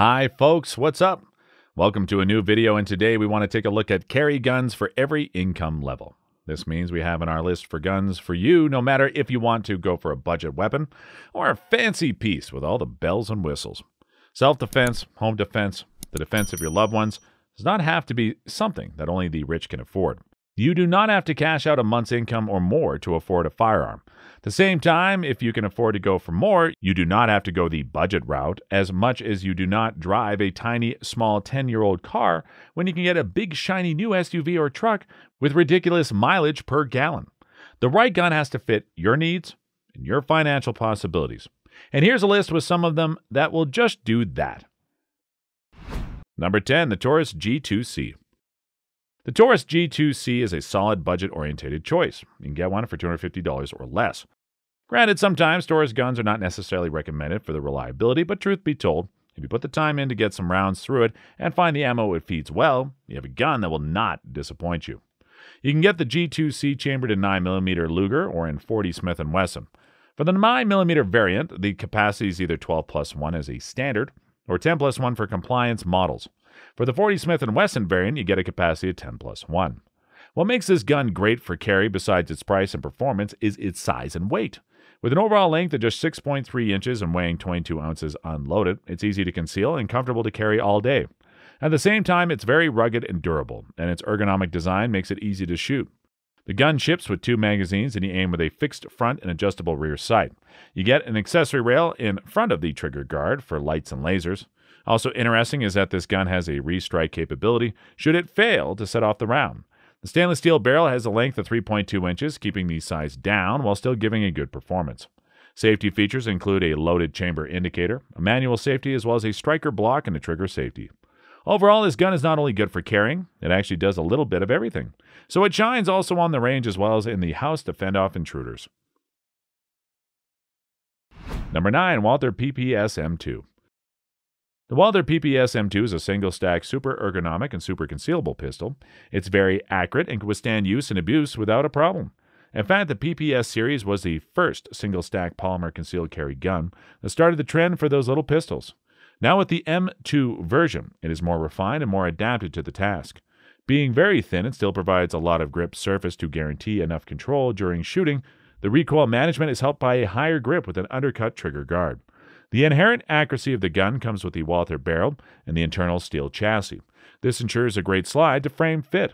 Hi folks, what's up? Welcome to a new video, and today we want to take a look at carry guns for every income level. This means we have in our list for guns for you, no matter if you want to go for a budget weapon or a fancy piece with all the bells and whistles. Self-defense, home defense, the defense of your loved ones does not have to be something that only the rich can afford. You do not have to cash out a month's income or more to afford a firearm. At the same time, if you can afford to go for more, you do not have to go the budget route as much as you do not drive a tiny, small 10-year-old car when you can get a big, shiny new SUV or truck with ridiculous mileage per gallon. The right gun has to fit your needs and your financial possibilities. And here's a list with some of them that will just do that. Number 10, the TAURUS G2C. The TAURUS G2C is a solid budget-oriented choice. You can get one for $250 or less. Granted, sometimes TAURUS guns are not necessarily recommended for the reliability, but truth be told, if you put the time in to get some rounds through it and find the ammo it feeds well, you have a gun that will not disappoint you. You can get the G2C chambered in 9mm Luger or in 40 Smith & Wesson. For the 9mm variant, the capacity is either 12+1 as a standard or 10+1 for compliance models. For the 40 Smith & Wesson variant, you get a capacity of 10+1. What makes this gun great for carry besides its price and performance is its size and weight. With an overall length of just 6.3 inches and weighing 22 ounces unloaded, it's easy to conceal and comfortable to carry all day. At the same time, it's very rugged and durable, and its ergonomic design makes it easy to shoot. The gun ships with 2 magazines, and you aim with a fixed front and adjustable rear sight. You get an accessory rail in front of the trigger guard for lights and lasers. Also interesting is that this gun has a restrike capability should it fail to set off the round. The stainless steel barrel has a length of 3.2 inches, keeping the size down while still giving a good performance. Safety features include a loaded chamber indicator, a manual safety, as well as a striker block and a trigger safety. Overall, this gun is not only good for carrying, it actually does a little bit of everything. So it shines also on the range as well as in the house to fend off intruders. Number 9, Walther PPS M2. The Walther PPS M2 is a single-stack, super ergonomic and super concealable pistol. It's very accurate and can withstand use and abuse without a problem. In fact, the PPS series was the first single-stack polymer concealed carry gun that started the trend for those little pistols. Now with the M2 version, it is more refined and more adapted to the task. Being very thin, it still provides a lot of grip surface to guarantee enough control during shooting. The recoil management is helped by a higher grip with an undercut trigger guard. The inherent accuracy of the gun comes with the Walther barrel and the internal steel chassis. This ensures a great slide to frame fit.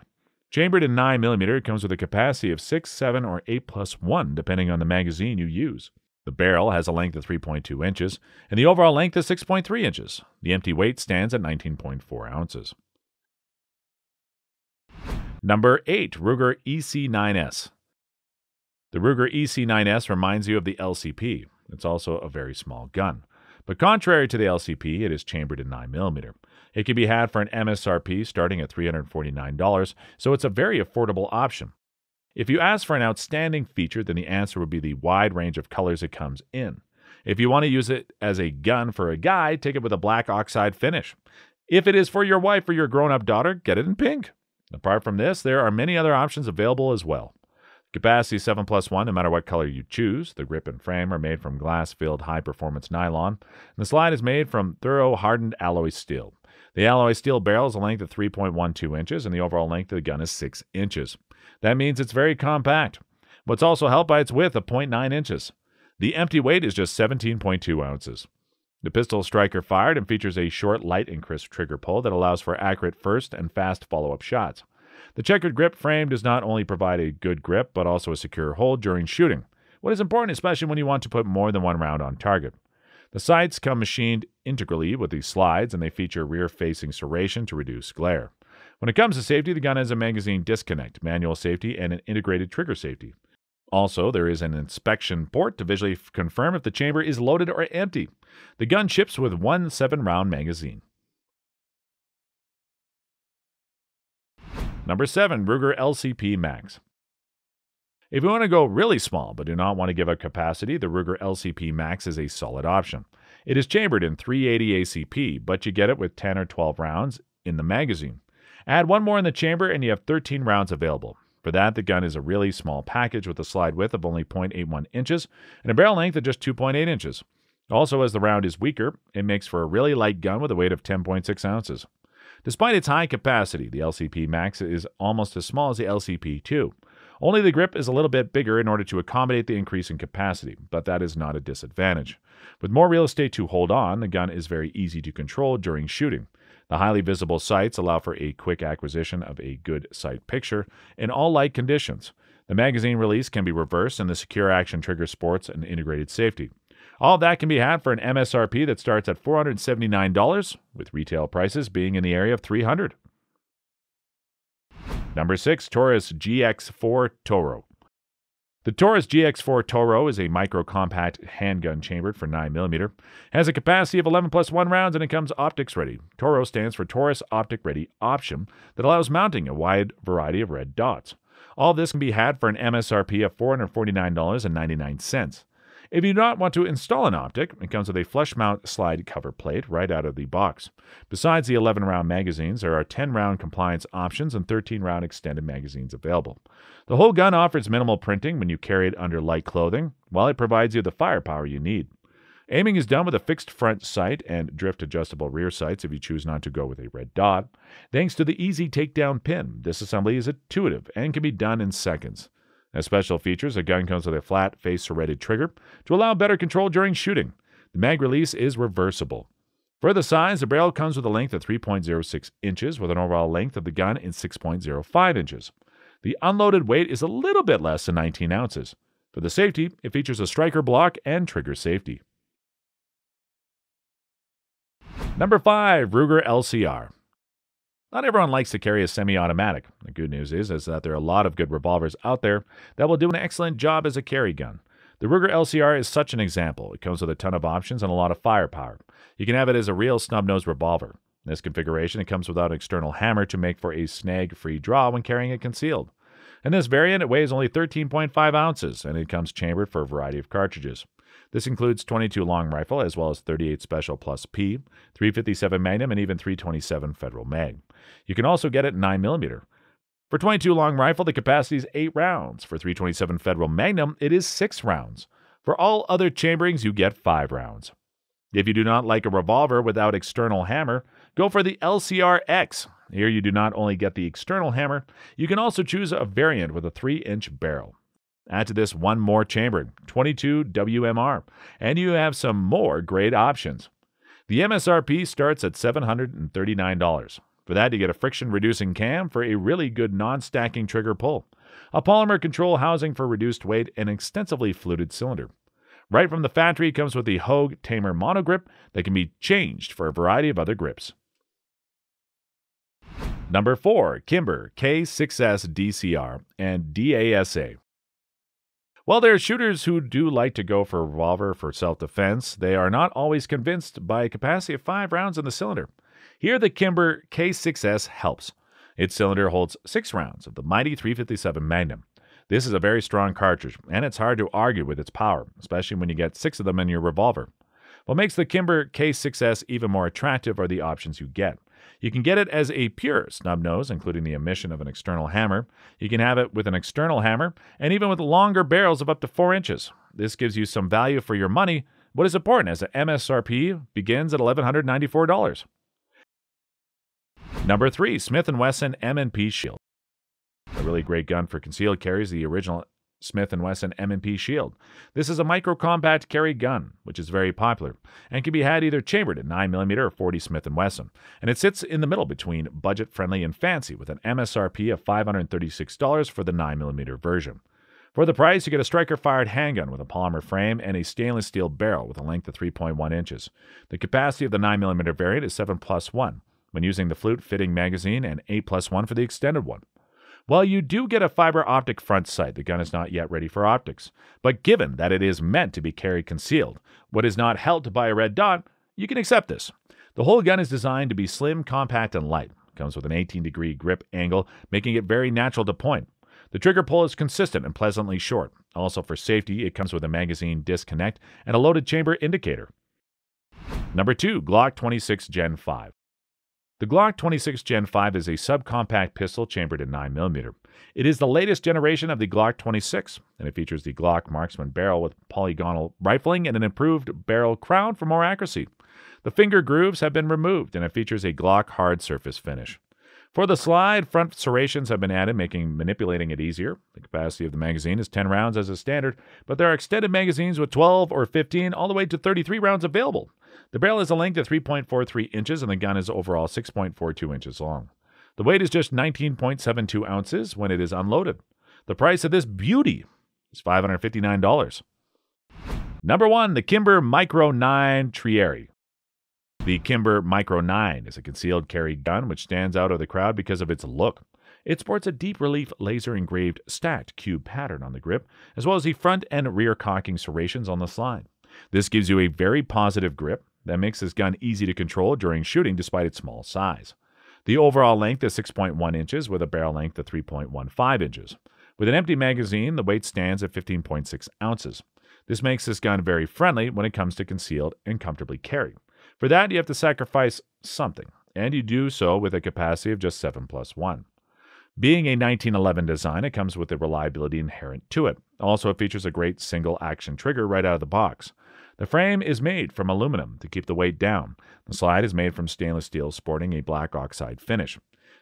Chambered in 9mm, it comes with a capacity of 6, 7, or 8+1, depending on the magazine you use. The barrel has a length of 3.2 inches, and the overall length is 6.3 inches. The empty weight stands at 19.4 ounces. Number 8, Ruger EC9S. The Ruger EC9S reminds you of the LCP. It's also a very small gun. But contrary to the LCP, it is chambered in 9mm. It can be had for an MSRP starting at $349, so it's a very affordable option. If you ask for an outstanding feature, then the answer would be the wide range of colors it comes in. If you want to use it as a gun for a guy, take it with a black oxide finish. If it is for your wife or your grown-up daughter, get it in pink. Apart from this, there are many other options available as well. Capacity 7+1 no matter what color you choose. The grip and frame are made from glass-filled high-performance nylon, and the slide is made from thorough hardened alloy steel. The alloy steel barrel is a length of 3.12 inches, and the overall length of the gun is 6 inches. That means it's very compact. What's also helped by its width of 0.9 inches. The empty weight is just 17.2 ounces. The pistol is striker fired and features a short, light, and crisp trigger pull that allows for accurate first and fast follow-up shots. The checkered grip frame does not only provide a good grip, but also a secure hold during shooting. What is important, especially when you want to put more than one round on target. The sights come machined integrally with these slides, and they feature rear-facing serration to reduce glare. When it comes to safety, the gun has a magazine disconnect, manual safety, and an integrated trigger safety. Also, there is an inspection port to visually confirm if the chamber is loaded or empty. The gun ships with one 7-round magazine. Number 7, Ruger LCP Max. If you want to go really small but do not want to give up capacity, the Ruger LCP Max is a solid option. It is chambered in 380 ACP, but you get it with 10 or 12 rounds in the magazine. Add one more in the chamber and you have 13 rounds available. For that, the gun is a really small package with a slide width of only 0.81 inches and a barrel length of just 2.8 inches. Also, as the round is weaker, it makes for a really light gun with a weight of 10.6 ounces. Despite its high capacity, the LCP Max is almost as small as the LCP-2. Only the grip is a little bit bigger in order to accommodate the increase in capacity, but that is not a disadvantage. With more real estate to hold on, the gun is very easy to control during shooting. The highly visible sights allow for a quick acquisition of a good sight picture in all light conditions. The magazine release can be reversed, and the secure action trigger sports an integrated safety. All of that can be had for an MSRP that starts at $479, with retail prices being in the area of $300. Number 6. TAURUS GX4 T.O.R.O. The TAURUS GX4 T.O.R.O. is a micro-compact handgun chambered for 9mm, has a capacity of 11 plus 1 rounds, and it comes optics ready. T.O.R.O. stands for Taurus Optic Ready Option that allows mounting a wide variety of red dots. All of this can be had for an MSRP of $449.99. If you do not want to install an optic, it comes with a flush mount slide cover plate right out of the box. Besides the 11-round magazines, there are 10-round compliance options and 13-round extended magazines available. The whole gun offers minimal printing when you carry it under light clothing, while it provides you the firepower you need. Aiming is done with a fixed front sight and drift-adjustable rear sights if you choose not to go with a red dot. Thanks to the easy takedown pin, this assembly is intuitive and can be done in seconds. As special features, the gun comes with a flat face-serrated trigger to allow better control during shooting. The mag release is reversible. For the size, the barrel comes with a length of 3.06 inches with an overall length of the gun in 6.05 inches. The unloaded weight is a little bit less than 19 ounces. For the safety, it features a striker block and trigger safety. Number 5. Ruger LCR. Not everyone likes to carry a semi-automatic. The good news is that there are a lot of good revolvers out there that will do an excellent job as a carry gun. The Ruger LCR is such an example. It comes with a ton of options and a lot of firepower. You can have it as a real snub-nosed revolver. In this configuration, it comes without an external hammer to make for a snag-free draw when carrying it concealed. In this variant, it weighs only 13.5 ounces, and it comes chambered for a variety of cartridges. This includes 22 long rifle as well as 38 special plus P, 357 Magnum, and even 327 Federal Mag. You can also get it 9mm. For 22 long rifle, the capacity is 8 rounds. For 327 Federal Magnum, it is 6 rounds. For all other chamberings, you get 5 rounds. If you do not like a revolver without external hammer, go for the LCR-X. Here you do not only get the external hammer, you can also choose a variant with a 3-inch barrel. Add to this one more chamber, 22 WMR, and you have some more great options. The MSRP starts at $739. For that, you get a friction-reducing cam for a really good non-stacking trigger pull, a polymer control housing for reduced weight, and an extensively fluted cylinder. Right from the factory, it comes with the Hogue Tamer monogrip that can be changed for a variety of other grips. Number 4. KIMBER K6S DCR and DASA. While there are shooters who do like to go for a revolver for self-defense, they are not always convinced by a capacity of 5 rounds in the cylinder. Here, the KIMBER K6S helps. Its cylinder holds 6 rounds of the mighty 357 Magnum. This is a very strong cartridge, and it's hard to argue with its power, especially when you get 6 of them in your revolver. What makes the KIMBER K6S even more attractive are the options you get. You can get it as a pure snub nose, including the omission of an external hammer. You can have it with an external hammer, and even with longer barrels of up to 4 inches. This gives you some value for your money. What is important as the MSRP begins at $1,194. Number 3. Smith & Wesson M&P Shield. A really great gun for concealed carries, the original Smith & Wesson M&P Shield. This is a micro-compact carry gun, which is very popular, and can be had either chambered at 9mm or 40 Smith & Wesson, and it sits in the middle between budget-friendly and fancy with an MSRP of $536 for the 9mm version. For the price, you get a striker-fired handgun with a polymer frame and a stainless steel barrel with a length of 3.1 inches. The capacity of the 9mm variant is 7 plus 1, when using the flute-fitting magazine, and 8 plus 1 for the extended one. While you do get a fiber optic front sight, the gun is not yet ready for optics. But given that it is meant to be carried concealed, what is not held by a red dot, you can accept this. The whole gun is designed to be slim, compact, and light. It comes with an 18-degree grip angle, making it very natural to point. The trigger pull is consistent and pleasantly short. Also for safety, it comes with a magazine disconnect and a loaded chamber indicator. Number 2. Glock 26 Gen 5. The Glock 26 Gen 5 is a subcompact pistol chambered in 9mm. It is the latest generation of the Glock 26, and it features the Glock marksman barrel with polygonal rifling and an improved barrel crown for more accuracy. The finger grooves have been removed, and it features a Glock hard surface finish. For the slide, front serrations have been added, making manipulating it easier. The capacity of the magazine is 10 rounds as a standard, but there are extended magazines with 12 or 15 all the way to 33 rounds available. The barrel has a length of 3.43 inches, and the gun is overall 6.42 inches long. The weight is just 19.72 ounces when it is unloaded. The price of this beauty is $559. Number 1, the KIMBER Micro 9 TRIARI. The KIMBER Micro 9 is a concealed carry gun which stands out of the crowd because of its look. It sports a deep relief laser-engraved stacked cube pattern on the grip, as well as the front and rear cocking serrations on the slide. This gives you a very positive grip that makes this gun easy to control during shooting despite its small size. The overall length is 6.1 inches with a barrel length of 3.15 inches. With an empty magazine, the weight stands at 15.6 ounces. This makes this gun very friendly when it comes to concealed and comfortably carry. For that, you have to sacrifice something, and you do so with a capacity of just 7+1. Being a 1911 design, it comes with the reliability inherent to it. Also, it features a great single-action trigger right out of the box. The frame is made from aluminum to keep the weight down. The slide is made from stainless steel, sporting a black oxide finish.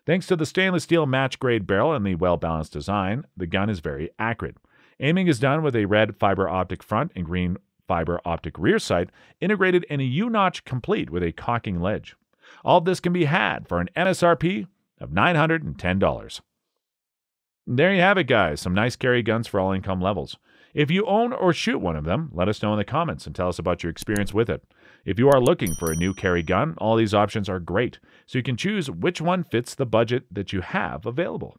Thanks to the stainless steel match-grade barrel and the well-balanced design, the gun is very accurate. Aiming is done with a red fiber optic front and green fiber optic rear sight, integrated in a U-notch complete with a cocking ledge. All of this can be had for an MSRP of $910. There you have it, guys. Some nice carry guns for all income levels. If you own or shoot one of them, let us know in the comments and tell us about your experience with it. If you are looking for a new carry gun, all these options are great, so you can choose which one fits the budget that you have available.